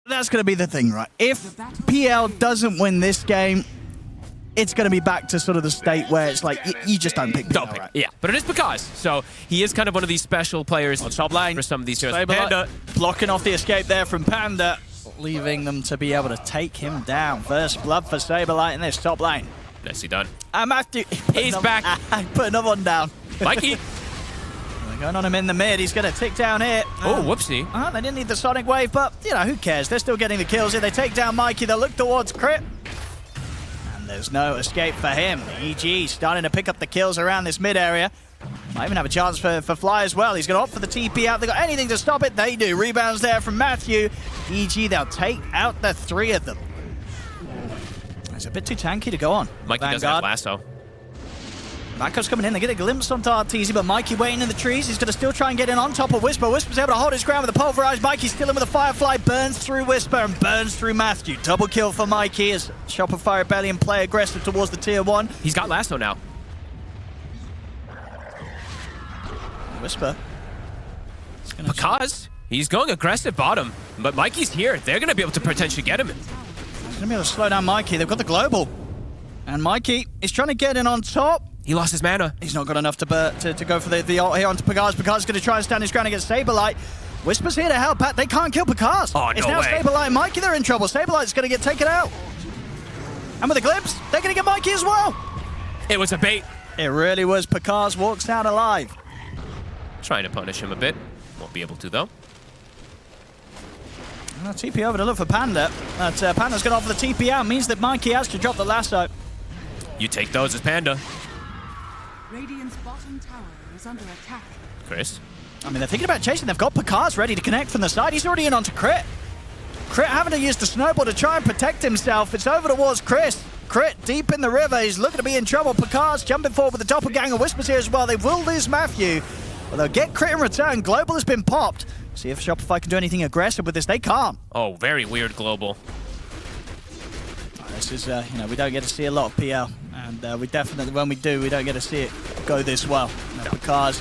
That's going to be the thing, right? If PL doesn't win this game, it's going to be back to sort of the state where it's like, you just don't pick PL, right? Yeah, but it is because. So he is kind of one of these special players on top lane for some of these heroes. Panda blocking off the escape there from Panda, leaving them to be able to take him down. First blood for Saberlight in this top lane. Nicely done. And Matthew, he's back. Put another one down. Mikey. They're going on him in the mid. He's going to tick down here. Oh, whoopsie. They didn't need the Sonic Wave, but, you know, who cares? They're still getting the kills here. They take down Mikey. They'll look towards Crit. And there's no escape for him. EG starting to pick up the kills around this mid area. Might even have a chance for Fly as well. He's going to opt for the TP out. They got anything to stop it. They do. Rebounds there from Matthew. EG, they'll take out the three of them. It's a bit too tanky to go on. Mikey doesn't have lasso. Mako's coming in, they get a glimpse onto Arteezy, but Mikey waiting in the trees. He's going to still try and get in on top of Whisper. Whisper's able to hold his ground with the pulverized. Mikey's still in with a Firefly, burns through Whisper and burns through Matthew. Double kill for Mikey as Shopify Rebellion play aggressive towards the tier 1. He's got lasso now. Whisper. Because he's going aggressive bottom, but Mikey's here. They're going to be able to potentially get him. He's going to be able to slow down Mikey. They've got the global. And Mikey is trying to get in on top. He lost his mana. He's not got enough to go for the ult here onto Pagaz. Pagaz is going to try and stand his ground against Saberlight. Whisper's here to help Pat. They can't kill Pagaz. Oh, it's no now way. Saberlight and Mikey. They're in trouble. Saberlight's going to get taken out. And with the glimpse, they're going to get Mikey as well. It was a bait. It really was. Pagaz walks out alive. Trying to punish him a bit. Won't be able to, though. TP over to look for Panda. But Panda's going to offer the TP out. Means that Mikey has to drop the lasso. You take those as Panda. Radiant's bottom tower is under attack. Chris. I mean, they're thinking about chasing. They've got Picard ready to connect from the side. He's already in onto Crit. Crit having to use the snowball to try and protect himself. It's over towards Chris. Crit deep in the river. He's looking to be in trouble. Picard's jumping forward with the doppelganger. Whispers here as well. They will lose Matthew. But they'll get Crit in return. Global has been popped. See if Shopify can do anything aggressive with this. They can't. Oh, very weird global. This is, you know, we don't get to see a lot of PL. And we definitely, when we do, we don't get to see it go this well. Picard's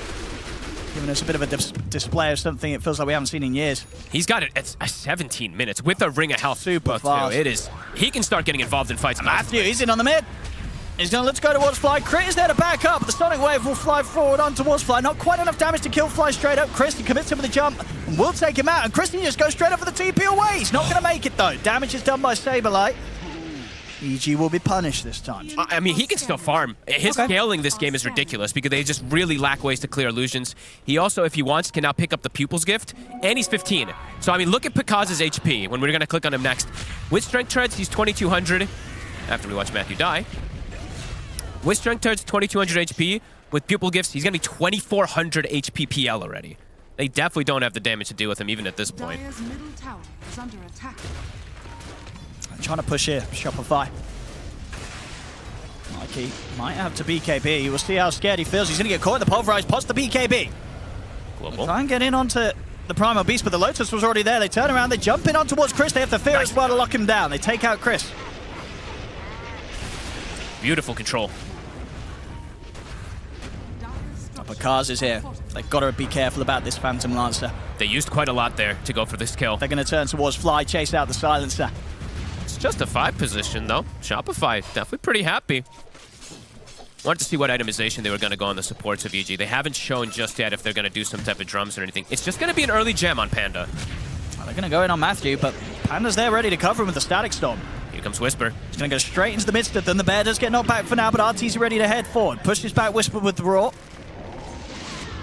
giving us a bit of a display of something it feels like we haven't seen in years. He's got it at 17 minutes with a ring of health. Super fast. It is. He can start getting involved in fights. Matthew, he's in on the mid. He's going to let's go towards Fly. Crit is there to back up. The Sonic Wave will fly forward on towards Fly. Not quite enough damage to kill Fly straight up. Christy commits him with a jump and will take him out. And Christy just goes straight up for the TP away. He's not going to make it though. Damage is done by Saberlight. EG will be punished this time. I mean, he can still farm. His scaling this game is ridiculous because they just really lack ways to clear illusions. He also, if he wants, can now pick up the Pupil's Gift, and he's 15. So, I mean, look at Picaz's HP when we're going to click on him next. With Strength Treads, he's 2,200 after we watch Matthew die. With Strength Treads, 2,200 HP. With Pupil Gifts, he's going to be 2,400 HP PL already. They definitely don't have the damage to deal with him even at this point. Dire's middle tower is under attack. Trying to push here, Shopify. Mikey might have to BKB. We'll see how scared he feels. He's going to get caught in the pulverized. Pots the BKB. Global. Try and get in onto the Primal Beast, but the Lotus was already there. They turn around, they jump in on towards Chris. They have the fear as well to lock him down. They take out Chris. Beautiful control. But Kaz is here. They've got to be careful about this Phantom Lancer. They used quite a lot there to go for this kill. They're going to turn towards Fly, chase out the Silencer. It's just a 5 position, though. Shopify, definitely pretty happy. Wanted to see what itemization they were going to go on the supports of EG. They haven't shown just yet if they're going to do some type of drums or anything. It's just going to be an early gem on Panda. Well, they're going to go in on Matthew, but Panda's there ready to cover him with the Static Storm. Here comes Whisper. He's going to go straight into the midst of them. The bear does get knocked back for now, but RT's ready to head forward. Pushes back Whisper with the Raw.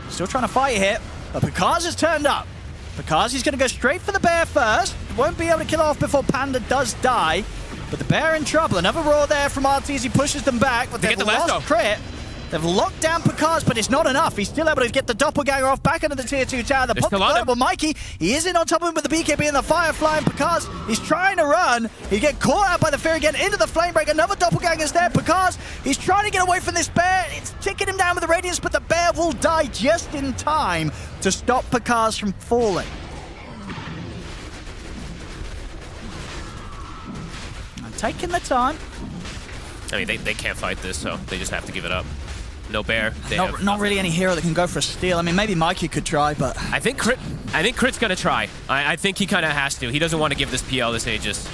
Still trying to fight here, but Picaz has turned up. Picaz is going to go straight for the bear first. Won't be able to kill off before Panda does die. But the bear in trouble. Another Raw there from RT's. He pushes them back, but they've lost Crit. They've locked down Picaz, but it's not enough. He's still able to get the doppelganger off back into the tier 2 tower. The pop global Mikey, he is in on top of him with the BKB and the Firefly, and Picaz, he's trying to run. He get caught out by the fear again into the flame break. Another doppelganger's there. Picaz, he's trying to get away from this bear. It's ticking him down with the radiance, but the bear will die just in time to stop Picaz from falling. And taking the time. I mean, they can't fight this, so they just have to give it up. No bear. Not really any hero that can go for a steal. I mean, maybe Mikey could try, but... I think Crit I think Crit's gonna try. I think he kind of has to. He doesn't want to give this PL this Aegis.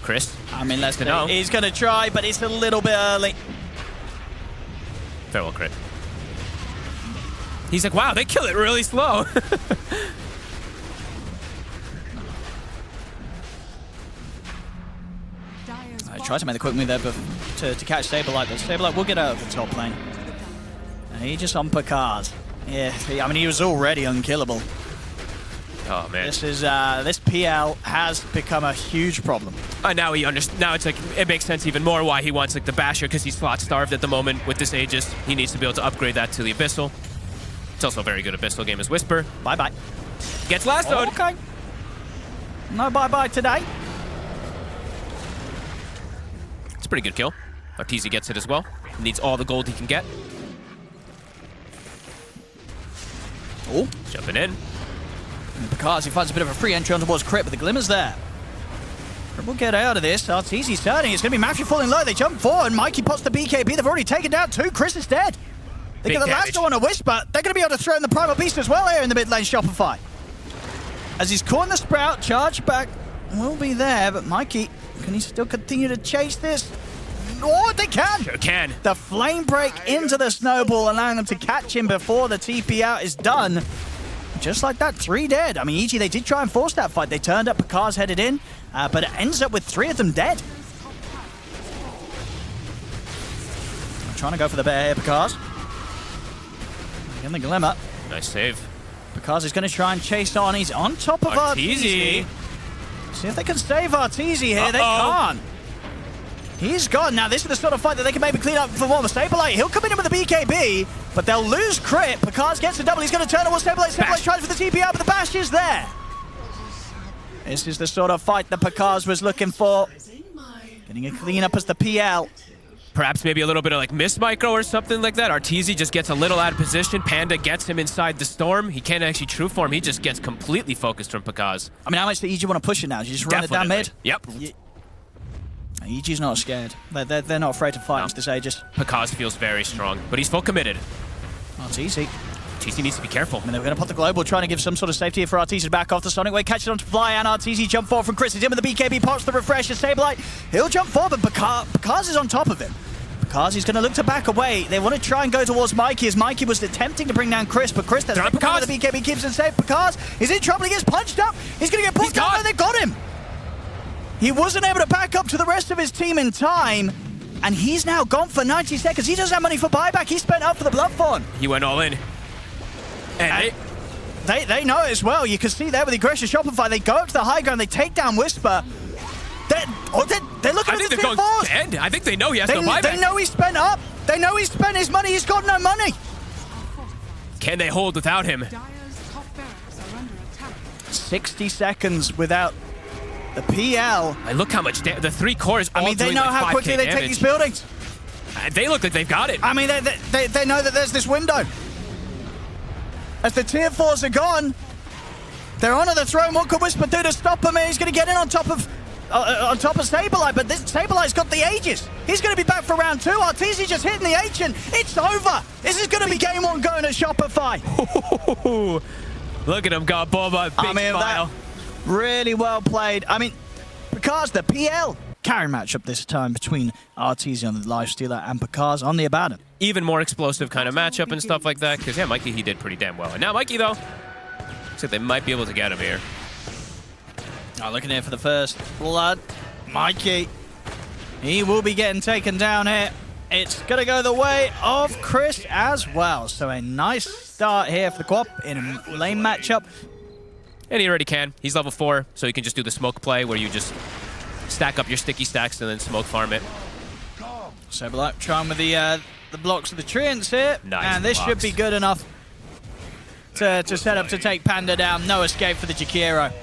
Chris? I mean, let's know. He's going to try, but it's a little bit early. Farewell, Crit. He's like, wow, they kill it really slow. I tried to make the quick move there but to catch Saberlight, but Saberlight will get out of the top lane. And he just on Picard. Yeah, I mean, he was already unkillable. Oh man, this PL has become a huge problem. Now it's like it makes sense even more why he wants like the Basher, because he's slot starved at the moment with this Aegis. He needs to be able to upgrade that to the Abyssal. It's also a very good Abyssal game as Whisper. Bye bye. Gets lassoed. Okay. No bye bye today. It's a pretty good kill. Arteezy gets it as well. Needs all the gold he can get. Oh, jumping in. Because he finds a bit of a free entry on towards Crit, but the glimmer's there. Crit will get out of this. Arteezy's turning. It's going to be Matthew falling low. They jump forward. Mikey pots the BKB. They've already taken down 2. Chris is dead. They get the lasso on a Whisper. They're going to be able to throw in the Primal Beast as well here in the mid lane, Shopify. As he's caught in the Sprout, charge back will be there, but Mikey, can he still continue to chase this? Oh, they can! Sure can. The flame break into the snowball, allowing them to catch him before the TP out is done. Just like that, 3 dead. I mean, EG, they did try and force that fight. They turned up, Picard's headed in, but it ends up with 3 of them dead. I'm trying to go for the bear here, Picard. Again, the Glimmer. Nice save. Picard is going to try and chase on. He's on top of Arteezy. See if they can save Arteezy here. They can't. He's gone. Now, this is the sort of fight that they can maybe clean up for one. Saberlight, he'll come in with a BKB, but they'll lose Crit. Picard gets the double. He's going to turn towards Saberlight. Saberlight tries for the TP out, but the Bash is there. This is the sort of fight that Picard was looking for. Getting a clean up as the PL. Perhaps maybe a little bit of like miss micro or something like that. Arteezy just gets a little out of position. Panda gets him inside the storm. He can't actually true form. He just gets completely focused from Picard. I mean, how much do EG want to push it now? Do you just run it down mid? Yep. EG's not scared. They're not afraid to fight into this Aegis. Picard feels very strong, but he's full committed. Arteezy. Arteezy needs to be careful. I mean, they're going to put the global, trying to give some sort of safety here for Arteezy to back off the Sonic Wave, catch it on to Fly, and Arteezy jump forward from Chris. He's in with the BKB, pops the refresh, Saberlight. He'll jump forward, but Picard is on top of him. Picard is going to look to back away. They want to try and go towards Mikey, as Mikey was attempting to bring down Chris, but Chris, that's the BKB keeps him safe. Picard is in trouble. He gets punched up. He's going to get pulled down, and they got him. He wasn't able to back up to the rest of his team in time, and he's now gone for 90 seconds. He doesn't have money for buyback. He spent up for the Blood Fawn. He went all in. And they know it as well. You can see there with the aggressive Shopify. They go up to the high ground. They take down Whisper. They're looking at the tier 4s. I think they know he has no buyback. They know he spent up. They know he spent his money. He's got no money. Can they hold without him? 60 seconds without the PL. Look how much the 3 cores. I mean, they know how quickly they take these buildings. They look like they've got it. I mean, they know that there's this window. As the tier 4s are gone, they're onto the throne. What could Whisper do to stop him? He's going to get in on top of Saberlight, but this Saberlight's got the Aegis. He's going to be back for round 2. Arteezy just hitting the Ancient. It's over. This is going to be game 1 going at Shopify. Look at him go, Boba. Big smile. Really well played. I mean, Picard's the PL. Carry matchup this time between Arteezy on the Lifestealer and Picard's on the Abaddon. Even more explosive kind of matchup and stuff like that, because yeah, Mikey, he did pretty damn well. And now Mikey, though, looks like they might be able to get him here. Oh, looking here for the first blood. Mikey, he will be getting taken down here. It's going to go the way of Chris as well. So a nice start here for the co-op in a lane matchup. And he already can. He's level 4, so he can just do the smoke play where you just stack up your sticky stacks and then smoke farm it. Saberlight trying with the blocks of the Treants here. Nice and this blocks. should be good enough to set up to take Panda down. No escape for the Jakiro.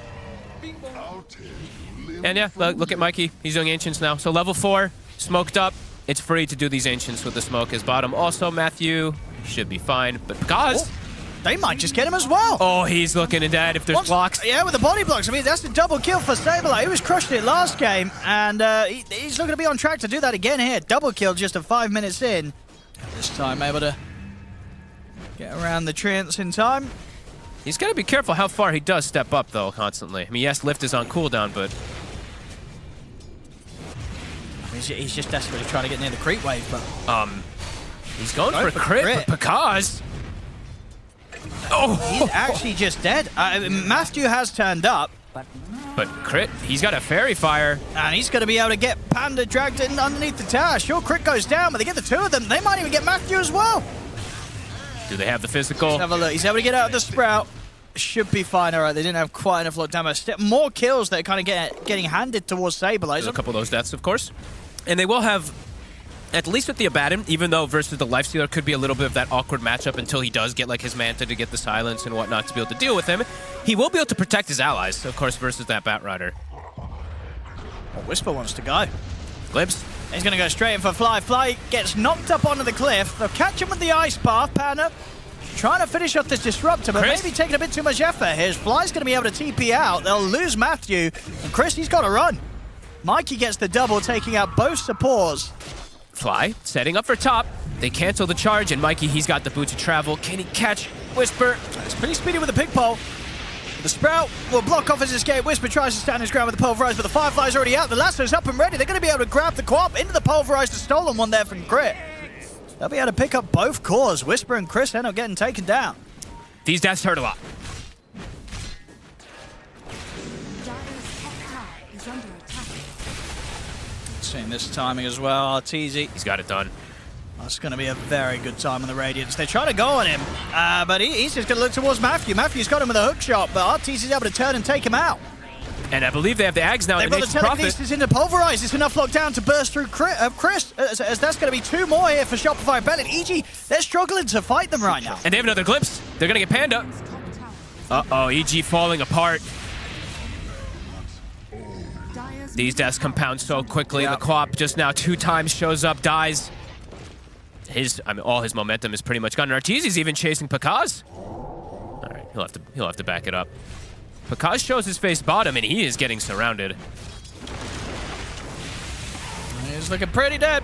And yeah, look at Mikey. He's doing Ancients now. So level 4, smoked up. It's free to do these Ancients with the smoke as bottom. Also, Matthew should be fine, but because... They might just get him as well. Oh, he's looking at that if there's blocks. Yeah, with the body blocks. I mean, that's a double kill for Saberlight. He was crushing it last game, and he's looking to be on track to do that again here. Double kill just 5 minutes in. This time able to get around the Treants in time. He's got to be careful how far he does step up, though, constantly. I mean, yes, lift is on cooldown, but... He's just desperately trying to get near the creep wave, but... He's going for a crit, but Pakaz... Oh! He's actually just dead. Matthew has turned up. But crit, he's got a fairy fire. And he's going to be able to get Panda dragged in underneath the tower. Sure, crit goes down, but they get the two of them. They might even get Matthew as well. Do they have the physical? Let's have a look. He's able to get out of the sprout. Should be fine. All right, they didn't have quite enough lockdown. More kills that are kind of getting handed towards Saberlizer. A couple of those deaths, of course. And they will have, at least with the Abaddon, even though versus the Lifestealer could be a little bit of that awkward matchup until he does get like his Manta to get the silence and whatnot to be able to deal with him, he will be able to protect his allies, of course, versus that Batrider. Well, Whisper wants to go. Glimpse. He's going to go straight in for Fly. Fly gets knocked up onto the cliff. They'll catch him with the ice path. Panda trying to finish off this Disruptor, but Chris? maybe taking a bit too much effort here. Fly's going to be able to TP out. They'll lose Matthew. And Chris, he's got to run. Mikey gets the double, taking out both supports. Fly, setting up for top. They cancel the charge, and Mikey, he's got the boots of travel. Can he catch Whisper? It's pretty speedy with the pig pole. The Sprout will block off his escape. Whisper tries to stand his ground with the Pulverize, but the Firefly's already out. The lasso's up and ready. They're going to be able to grab the co-op into the Pulverize. The stolen one there from Crit. They'll be able to pick up both cores. Whisper and Chris end up getting taken down. These deaths hurt a lot. Seeing this timing as well. Arteezy. He's got it done. That's going to be a very good time on the Radiance. They try to go on him, but he's just going to look towards Matthew. Matthew's got him with a hook shot, but Arteezy's able to turn and take him out. And I believe they have the Ags now. They've got the telekinesis into Pulverize. It's enough lockdown to burst through Chris, as that's going to be two more here for Shopify Bellet. EG, they're struggling to fight them right now. And they have another glimpse. They're going to get Panda. Uh-oh, EG falling apart. These deaths compound so quickly. Yep. The co-op just now 2 times shows up, dies. All his momentum is pretty much gone. Arteezy's even chasing Pakaz. All right, he'll have to back it up. Pakaz shows his face bottom, and he is getting surrounded. He's looking pretty dead.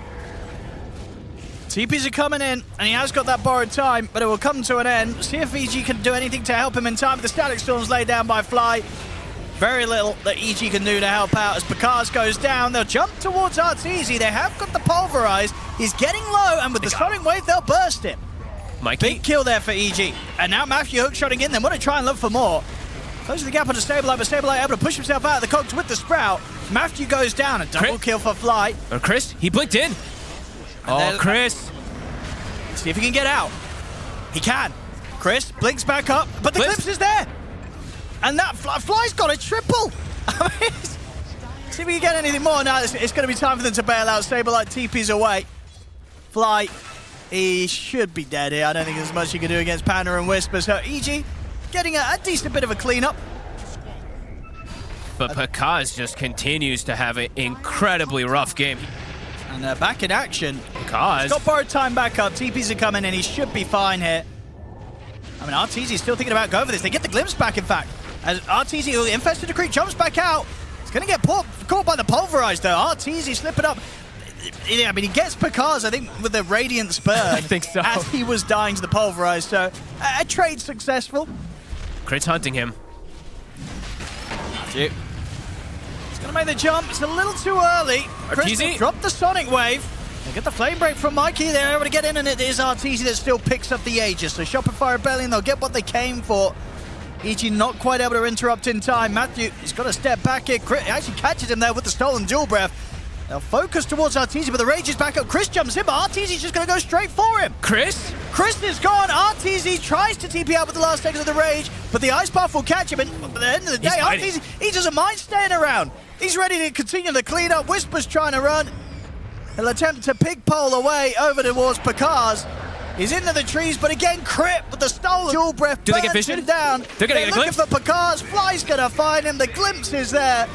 TPs are coming in, and he has got that borrowed time, but it will come to an end. See if EG can do anything to help him in time. The Static Storm's laid down by Fly. Very little that EG can do to help out as Pakaz goes down. They'll jump towards Arteezy. They have got the Pulverize. He's getting low, and with the Sonic Wave, they'll burst him. Mikey. Big kill there for EG. And now Matthew hookshotting in. They want to try and look for more. Closing the gap onto Stabilite, but Stabilite able to push himself out of the cogs with the Sprout. Matthew goes down. A double kill for Fly. Or Chris, he blinked in. Oh, Chris. See if he can get out. He can. Chris blinks back up, but the glimpse is there. And that Fly's got a triple. I mean, see if we can get anything more. Now it's going to be time for them to bail out. Stabilite TP's away. Fly, he should be dead here. I don't think there's much you can do against Panda and Whisper. So EG getting a decent bit of a cleanup. But Pakaz just continues to have an incredibly rough game. And back in action. Pakaz. He's got borrowed time back up. TPs are coming in. He should be fine here. I mean, Arteezy's still thinking about going for this. They get the glimpse back, in fact. As Arteezy, who infested the creep, jumps back out. He's going to get caught by the Pulverize, though. Arteezy slipping up. I mean, he gets Pakaz, I think, with the Radiant Spur. I think so. As he was dying to the Pulverize. So, a trade successful. Crit's hunting him. He's going to make the jump. It's a little too early. Arteezy dropped the Sonic Wave. They get the flame break from Mikey. They're able to get in, and it is Arteezy that still picks up the Aegis. So Shopify Rebellion, they'll get what they came for. EG not quite able to interrupt in time. Matthew, he's got to step back here. Crit actually catches him there with the stolen dual breath. They'll focus towards Arteezy, but the rage is back up. Chris jumps in, but Arteezy's just going to go straight for him. Chris is gone. Arteezy tries to TP out with the last seconds of the rage, but the ice path will catch him. And at the end of the day, Arteezy, he doesn't mind staying around. He's ready to continue the cleanup. Whisper's trying to run. He'll attempt to pig pole away over towards Pakaz. He's into the trees, but again, Crit with the stolen dual breath. Do they get vision? Down. They're going to get a glimpse. Looking for Pakaz. Fly's going to find him. The glimpse is there.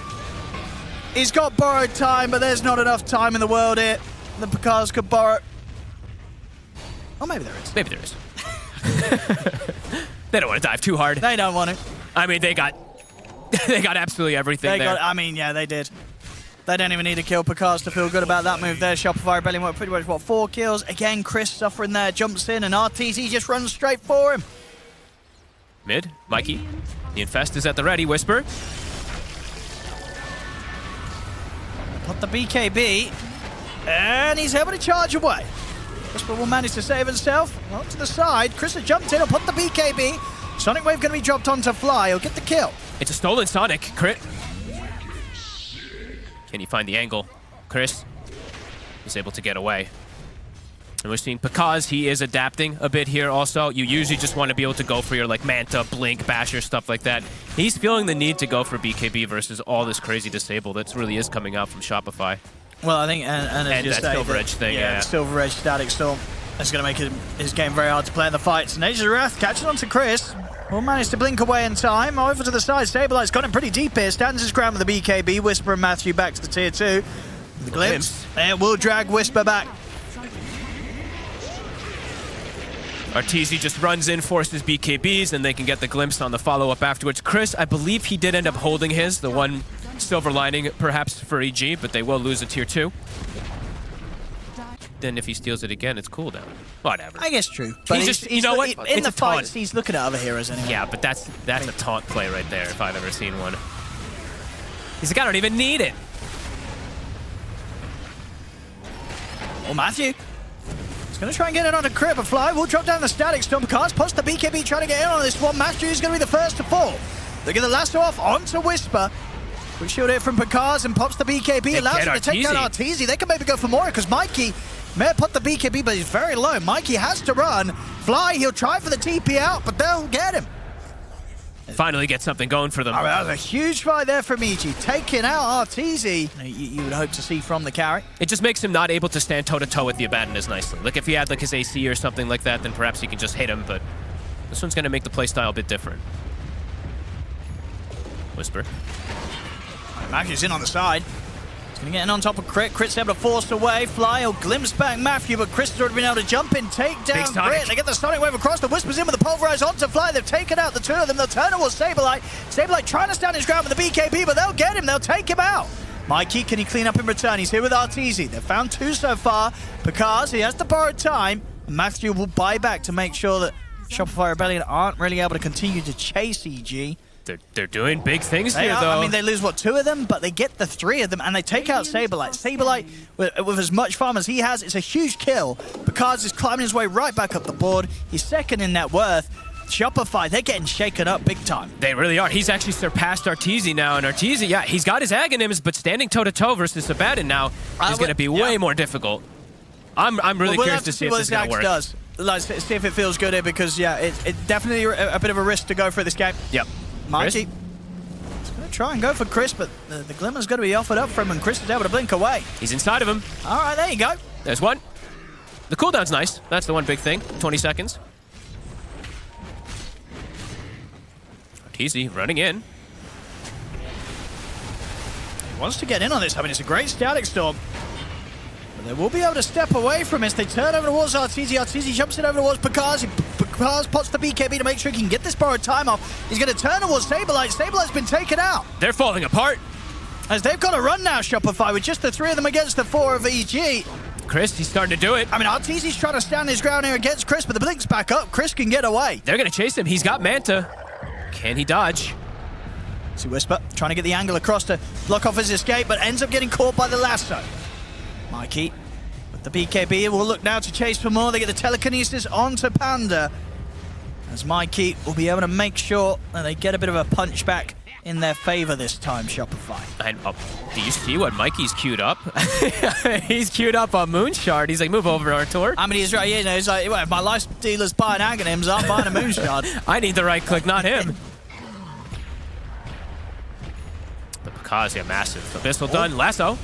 He's got borrowed time, but there's not enough time in the world here that Pakaz could borrow. Oh, maybe there is. Maybe there is. They don't want to dive too hard. They don't want to. I mean, they got absolutely everything there. I mean, yeah, they did. They don't even need to kill Pakaz to feel good about that move there. Shopify Rebellion went pretty much, 4 kills. Again, Chris suffering there, jumps in, and Arteezy just runs straight for him. Mid, Mikey. The Infest is at the ready. Whisper. Put the BKB, and he's able to charge away. Whisper will manage to save himself. Well, to the side, Chris has jumped in and put the BKB. Sonic Wave going to be dropped onto Fly. He'll get the kill. It's a stolen Sonic. Crit. Can he find the angle? Chris is able to get away. And we're seeing Pakaz, he is adapting a bit here also. You usually just want to be able to go for your like Manta, Blink, Basher, stuff like that. He's feeling the need to go for BKB versus all this crazy disable that really is coming out from Shopify. Well, I think, and as you that say, Silver Edge thing, yeah. The Silver Edge Static Storm is going to make his game very hard to play in the fights. Nature's Wrath catching on to Chris. Will manage to blink away in time. Over to the side, Stabilize got him pretty deep here. Stands his ground with the BKB. Whisper and Matthew back to the tier 2. The glimpse. It will drag Whisper back. Arteezy just runs in, forces BKBs, and they can get the glimpse on the follow-up afterwards. Chris, I believe he did end up holding his, the one silver lining perhaps for EG, but they will lose a tier 2. Then if he steals it again, it's cooldown. Whatever. I guess true. But you know what? In the fights, he's looking at other heroes anyway. Yeah, but that's a taunt play right there if I've ever seen one. He's like, I don't even need it. Well, Matthew. He's going to try and get it on a Crit, but Fly will drop down the Static Storm. Picard's post the BKB trying to get in on this one. Matthew is going to be the first to fall. They get the lasso off onto Whisper. Quick shield it from Picard and pops the BKB. Allows him to take down Arteezy. They can maybe go for more because Mikey may have put the BKB, but he's very low. Mikey has to run. Fly, he'll try for the TP out, but they'll get him. Finally get something going for them. Oh, that was a huge fight there from EG. Taking out Arteezy. You would hope to see from the carry. It just makes him not able to stand toe-to-toe with the Abaddon as nicely. Like, if he had, like, his AC or something like that, then perhaps he can just hit him, but this one's going to make the playstyle a bit different. Whisper. Matthew's in on the side. He's going to get in on top of Crit. Crit's able to force away. Fly will glimpse back Matthew, but Chris has already been able to jump in, take down Crit. They get the Sonic Wave across. The Whispers in with the Pulverize onto Fly. They've taken out the two of them. They'll turn towards Saberlight. Saberlight trying to stand his ground with the BKB, but they'll get him. They'll take him out. Mikey, can he clean up in return? He's here with Arteezy. They've found two so far because he has to borrow time. Matthew will buy back to make sure that Shopify Rebellion aren't really able to continue to chase EG. They're doing big things here, though. I mean, they lose, what, two of them? But they get the three of them, and they take out Saberlight. Saberlight, with as much farm as he has, it's a huge kill. Picard is climbing his way right back up the board. He's second in net worth. Shopify, they're getting shaken up big time. They really are. He's actually surpassed Arteezy now, and Arteezy, yeah, he's got his Aghanims, but standing toe-to-toe versus Abaddon now is going to be way more difficult. I'm really curious to see if this is going to work. Does. Let's see if it feels good here, because, yeah, it's definitely a bit of a risk to go for this game. Yep. Mikey is going to try and go for Chris, but the Glimmer's going to be offered up from him, and Chris is able to blink away. He's inside of him. All right, there you go. There's one. The cooldown's nice. That's the one big thing. 20 seconds. Arteezy running in. He wants to get in on this. I mean, it's a great Static Storm. But they will be able to step away from this. They turn over towards Arteezy. Arteezy jumps in over towards Picard. Picard pots the BKB to make sure he can get this borrowed time off. He's going to turn towards Saberlight. Saberlight's been taken out. They're falling apart. As they've got to run now, Shopify, with just the three of them against the four of EG. Chris, he's starting to do it. I mean, Arteezy's trying to stand his ground here against Chris, but the blink's back up. Chris can get away. They're going to chase him. He's got Manta. Can he dodge? See Whisper trying to get the angle across to block off his escape, but ends up getting caught by the lasso. Mikey with the BKB will look now to chase for more. They get the telekinesis onto Panda, as Mikey will be able to make sure that they get a bit of a punch back in their favor this time, Shopify. And do you see what Mikey's queued up? He's queued up on Moonshard. He's like, move over, Artur. I mean, he's right. You know, he's like, well, if my life dealer's buying Aghanims, I'm buying a Moonshard. I need the right click, not him. The Picard's massive. Abyssal done. Lasso.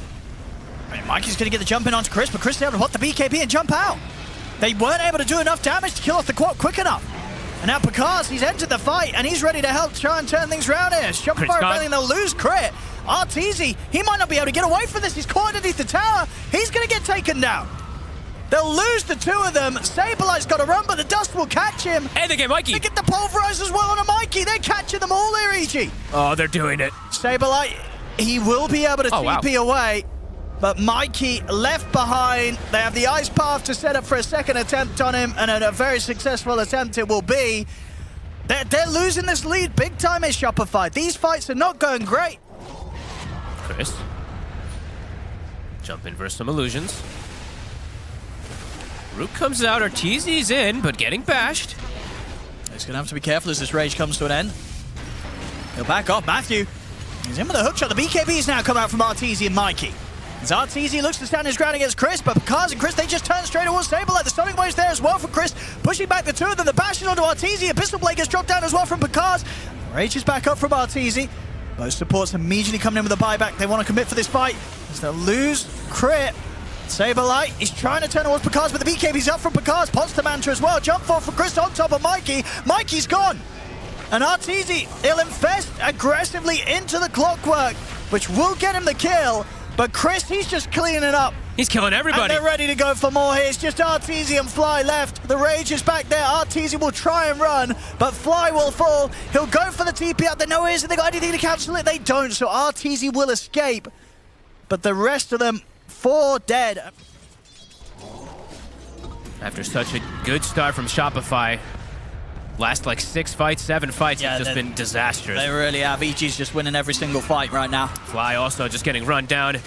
I mean, Mikey's going to get the jump in onto Chris, but Chris is able to hot the BKB and jump out. They weren't able to do enough damage to kill off the quad quick enough. And now Picard, he's entered the fight, and he's ready to help try and turn things around here. Shopify Rebellion, they'll lose Crit. Arteezy, he might not be able to get away from this. He's caught underneath the tower. He's going to get taken down. They'll lose the two of them. Saberlight's got to run, but the dust will catch him. And they get Mikey. They get the Pulverize as well on a Mikey. They're catching them all here, EG. Oh, they're doing it. Saberlight, he will be able to TP away. But Mikey left behind. They have the ice path to set up for a second attempt on him, and a very successful attempt it will be. They're losing this lead big time in Shopify. These fights are not going great. Chris. Jump in versus some illusions. Rook comes out, Arteezy's in, but getting bashed. He's going to have to be careful as this rage comes to an end. He'll back off. Matthew, he's in with a hookshot. The BKBs now come out from Arteezy and Mikey. As Arteezy looks to stand his ground against Chris, but Picard and Chris, they just turn straight towards Saberlight. The Sonic Wave's there as well from Chris, pushing back the two of them. The bash is onto Arteezy. A pistol blade gets dropped down as well from Picard. Rage is back up from Arteezy. Both supports immediately coming in with a buyback. They want to commit for this fight as they'll lose Crit. Saberlight is trying to turn towards Picard, but the BKB's up from Picard. Pots the Manta as well. Jump forward for Chris on top of Mikey. Mikey's gone. And Arteezy, he'll infest aggressively into the clockwork, which will get him the kill. But Chris, he's just cleaning it up. He's killing everybody. And they're ready to go for more here. It's just Arteezy and Fly left. The Rage is back there. Arteezy will try and run, but Fly will fall. He'll go for the TP out. They know it is. They got anything to cancel it? They don't. So Arteezy will escape. But the rest of them, 4 dead. After such a good start from Shopify, last like 6 fights, 7 fights, it's just been disastrous. They really have. EG's just winning every single fight right now. Fly also just getting run down.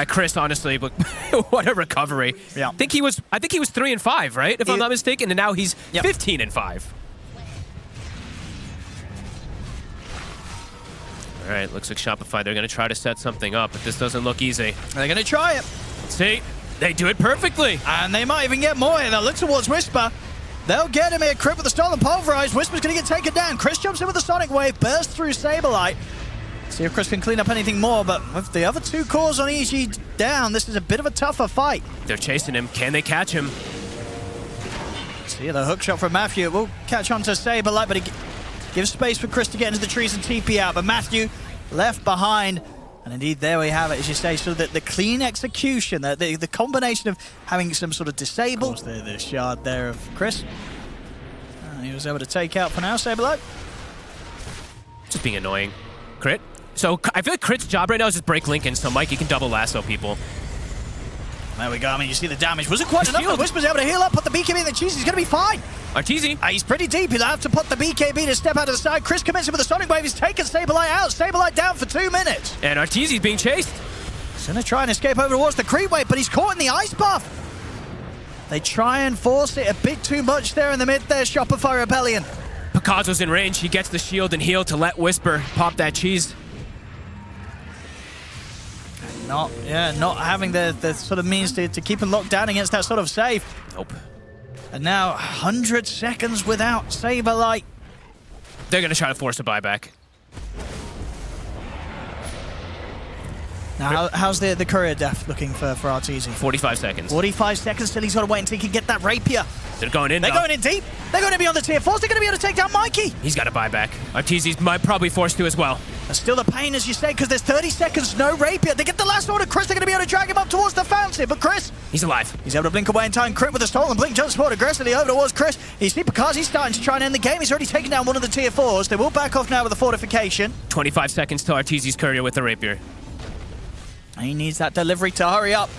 Chris, honestly, but what a recovery. Yeah. I think he was 3 and 5, right? If I'm not mistaken, and now he's 15 and 5. All right, looks like Shopify, they're going to try to set something up, but this doesn't look easy. They're going to try it. See, they do it perfectly. And they might even get more here. They'll look towards Whisper. They'll get him here. Crit with the stolen pulverize. Whisper's going to get taken down. Chris jumps in with the Sonic Wave, bursts through Saberlight. See if Chris can clean up anything more, but with the other 2 cores on EG down, this is a bit of a tougher fight. They're chasing him. Can they catch him? See the hook shot from Matthew. It will catch on to Saberlight, but it gives space for Chris to get into the trees and TP out. But Matthew left behind. And indeed, there we have it, as you say. So that the clean execution, the combination of having some sort of disable. The shard there of Chris. And he was able to take out for now, Saberlight. Just being annoying. Crit. So I feel like Crit's job right now is just break Lincoln so Mikey can double lasso people. There we go. I mean, you see the damage. Wasn't quite enough. Whisper's able to heal up, put the BKB in the cheese. He's going to be fine. Arteezy. He's pretty deep. He'll have to put the BKB to step out of the side. Chris commits in with the Sonic Wave. He's taken Saberlight out. Saberlight down for 2 minutes. And Arteezy's being chased. He's going to try and escape over towards the creep wave, but he's caught in the ice buff. They try and force it a bit too much there in the mid there, Shopify Rebellion. Picasso's in range. He gets the shield and heal to let Whisper pop that cheese. Not having the sort of means to keep him locked down against that sort of save. Nope. And now 100 seconds without Saberlight. They're going to try to force a buyback. Now, how's the courier def looking for Arteezy? 45 seconds. 45 seconds till he's got to wait until he can get that rapier. They're going in. They're going in deep. They're going to be on the tier 4s. They're going to be able to take down Mikey. He's got a buyback. Arteezy's might probably forced to as well. There's still the pain, as you say, because there's 30 seconds, no rapier. They get the last order. Chris, they're going to be able to drag him up towards the fountain. But Chris, he's alive. He's able to blink away in time. Crit with a stolen blink. Jumps forward aggressively over towards Chris. You see Picard, he's starting to try and end the game. He's already taken down one of the tier 4s. They will back off now with a fortification. 25 seconds till Arteezy's courier with the rapier. He needs that delivery to hurry up.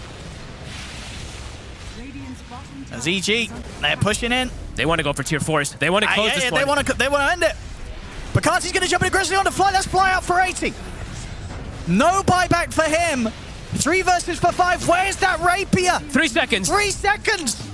As EG, they're pushing in. They want to go for tier 4s. They want to close this one. They want to end it. Picard's going to jump in aggressively on the Fly. That's Fly out for 80. No buyback for him. 3 versus for 5. Where's that rapier? 3 seconds. 3 seconds.